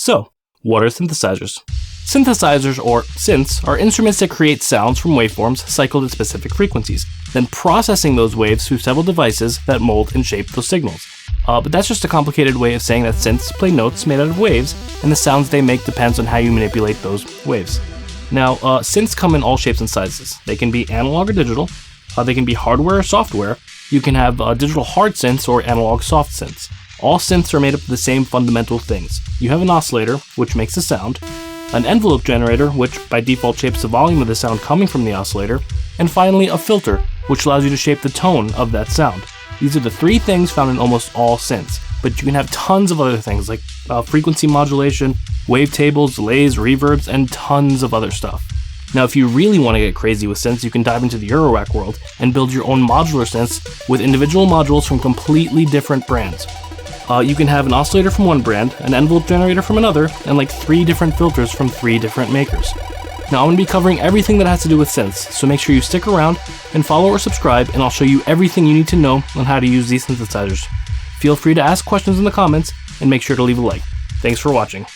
So, what are synthesizers? Synthesizers, or synths, are instruments that create sounds from waveforms cycled at specific frequencies, then processing those waves through several devices that mold and shape those signals. But that's just a complicated way of saying that synths play notes made out of waves, and the sounds they make depends on how you manipulate those waves. Now, synths come in all shapes and sizes. They can be analog or digital, they can be hardware or software. You can have digital hard synths or analog soft synths. All synths are made up of the same fundamental things. You have an oscillator, which makes a sound, an envelope generator, which by default shapes the volume of the sound coming from the oscillator, and finally a filter, which allows you to shape the tone of that sound. These are the three things found in almost all synths, but you can have tons of other things like frequency modulation, wavetables, delays, reverbs, and tons of other stuff. Now, if you really want to get crazy with synths, you can dive into the Eurorack world and build your own modular synths with individual modules from completely different brands. You can have an oscillator from one brand, an envelope generator from another, and like 3 different filters from 3 different makers. Now, I'm going to be covering everything that has to do with synths, so make sure you stick around and follow or subscribe, and I'll show you everything you need to know on how to use these synthesizers. Feel free to ask questions in the comments, and make sure to leave a like. Thanks for watching.